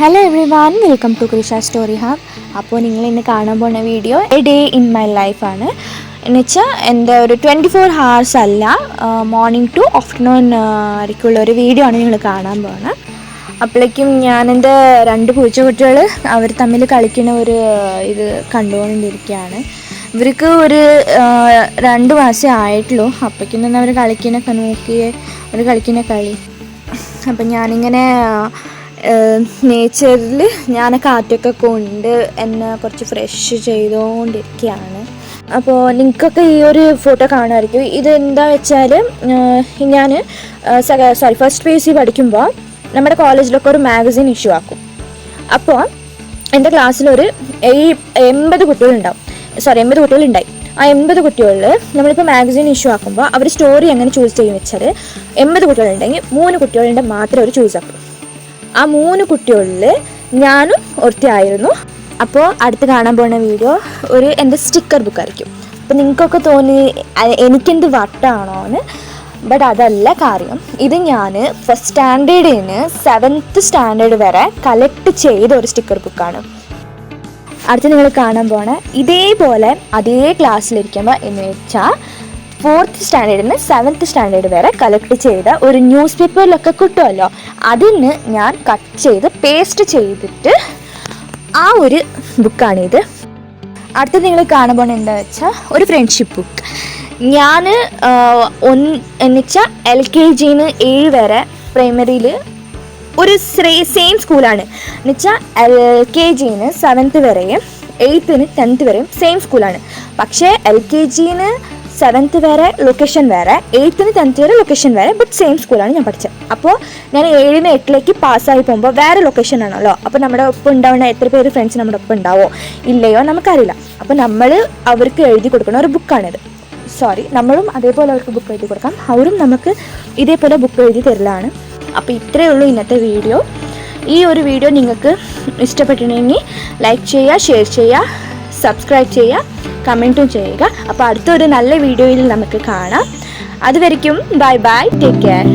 Hello every, welcome to Krisha story hub. അപ്പോൾ നിങ്ങൾ ഇന്ന് കാണാൻ പോകുന്ന video a day in my ലൈഫാണ്. എന്നുവെച്ചാൽ എൻ്റെ ഒരു 24 hours അല്ല, മോർണിംഗ് ടു ആഫ്റ്റർനൂൺ വരയ്ക്കുള്ള ഒരു വീഡിയോ ആണ് നിങ്ങൾ കാണാൻ പോകുന്നത്. അപ്പോഴേക്കും ഞാനെൻ്റെ 2 പൂച്ചക്കുട്ടികൾ അവർ തമ്മിൽ കളിക്കുന്ന ഒരു ഇത് കണ്ടുകൊണ്ടിരിക്കുകയാണ്. ഇവർക്ക് ഒരു 2 മാസമേ ആയിട്ടുള്ളൂ. അപ്പോഴേക്കും തന്നെ അവർ കളിക്കുന്നൊക്കെ നോക്കിയേ, അവർ കളിക്കുന്ന കളി. അപ്പം ഞാനിങ്ങനെ നേച്ചറിൽ ഞാൻ കാറ്റൊക്കെ കൊണ്ട് എന്നെ കുറച്ച് ഫ്രഷ് ചെയ്തുകൊണ്ടിരിക്കുകയാണ്. അപ്പോൾ നിങ്ങൾക്കൊക്കെ ഈ ഒരു ഫോട്ടോ കാണുമായിരിക്കും. ഇതെന്താ വെച്ചാൽ, ഞാൻ ഫസ്റ്റ് PUC പഠിക്കുമ്പോൾ നമ്മുടെ കോളേജിലൊക്കെ ഒരു മാഗസിൻ ഇഷ്യൂ ആക്കും. അപ്പോൾ എൻ്റെ ക്ലാസ്സിലൊരു 80 കുട്ടികളുണ്ടാവും. 80 കുട്ടികളുണ്ടായി. ആ 80 കുട്ടികളിൽ നമ്മളിപ്പോൾ മാഗസിൻ ഇഷ്യൂ ആക്കുമ്പോൾ അവർ സ്റ്റോറി എങ്ങനെ ചൂസ് ചെയ്യും വെച്ചാൽ, 80 കുട്ടികളുണ്ടെങ്കിൽ 3 കുട്ടികളുടെ മാത്രമേ അവർ ചൂസ് ആക്കും. ആ 3 കുട്ടികളിൽ ഞാനും ഒരുത്തിയായിരുന്നു. അപ്പോൾ അടുത്ത് കാണാൻ പോകുന്ന വീഡിയോ എൻ്റെ സ്റ്റിക്കർ ബുക്കായിരിക്കും. അപ്പോൾ നിങ്ങൾക്കൊക്കെ തോന്നി എനിക്കെന്ത് വട്ടാണോ എന്ന്. ബട്ട് അതല്ല കാര്യം. ഇത് ഞാൻ ഫസ്റ്റ് സ്റ്റാൻഡേർഡിന് 7th സ്റ്റാൻഡേർഡ് വരെ കളക്ട് ചെയ്ത ഒരു സ്റ്റിക്കർ ബുക്കാണ്. അടുത്ത് നിങ്ങൾ കാണാൻ പോണ ഇതേപോലെ അതേ ക്ലാസ്സിലിരിക്കുമ്പോൾ എന്ന് വെച്ചാൽ 4th സ്റ്റാൻഡേർഡിന് 7th സ്റ്റാൻഡേർഡ് വരെ കളക്ട് ചെയ്ത ഒരു ന്യൂസ് പേപ്പറിലൊക്കെ കിട്ടുമല്ലോ, അതിന് ഞാൻ കട്ട് ചെയ്ത് പേസ്റ്റ് ചെയ്തിട്ട് ആ ഒരു ബുക്കാണിത്. അടുത്ത് നിങ്ങൾ കാണാൻ പോകുന്നത് എന്താ വെച്ചാൽ ഒരു ഫ്രണ്ട്ഷിപ്പ് ബുക്ക്. ഞാൻ എന്നുവെച്ചാൽ LKGന്ന് 7 വരെ പ്രൈമറിയിൽ ഒരു സെയിം സ്കൂളാണ്. എന്നുവെച്ചാൽ LKGന്ന് 7th വരെയും 8th 10th വരെയും സെയിം സ്കൂളാണ്. പക്ഷേ LKGന്ന് 7th വരെ ലൊക്കേഷൻ വേറെ, 8th 10th വരെ ലൊക്കേഷൻ വേറെ, ബട്ട് സെയിം സ്കൂളാണ് ഞാൻ പഠിച്ചത്. അപ്പോൾ ഞാൻ 7ന് 8ലേക്ക് പാസ്സായി പോകുമ്പോൾ വേറെ ലൊക്കേഷൻ ആണല്ലോ. അപ്പോൾ നമ്മുടെ ഒപ്പം ഉണ്ടാവുന്ന എത്ര പേര് ഫ്രണ്ട്സ് നമ്മുടെ ഒപ്പം ഉണ്ടാവോ ഇല്ലയോ നമുക്കറിയില്ല. അപ്പോൾ നമ്മൾ അവർക്ക് എഴുതി കൊടുക്കുന്ന ഒരു ബുക്കാണിത്. നമ്മളും അതേപോലെ അവർക്ക് ബുക്ക് എഴുതി കൊടുക്കാം, അവരും നമുക്ക് ഇതേപോലെ ബുക്ക് എഴുതി തരലാണ്. അപ്പോൾ ഇത്രയേ ഉള്ളൂ ഇന്നത്തെ വീഡിയോ. ഈ ഒരു വീഡിയോ നിങ്ങൾക്ക് ഇഷ്ടപ്പെട്ടിട്ടുണ്ടെങ്കിൽ ലൈക്ക് ചെയ്യുക, ഷെയർ ചെയ്യുക, സബ്സ്ക്രൈബ് ചെയ്യുക, കമൻറ്റും ചെയ്യുക. അപ്പോൾ അടുത്തൊരു നല്ല വീഡിയോയിൽ നമുക്ക് കാണാം. അതുവരെയ്ക്കും ബൈ ബൈ, ടേക്ക് കെയർ.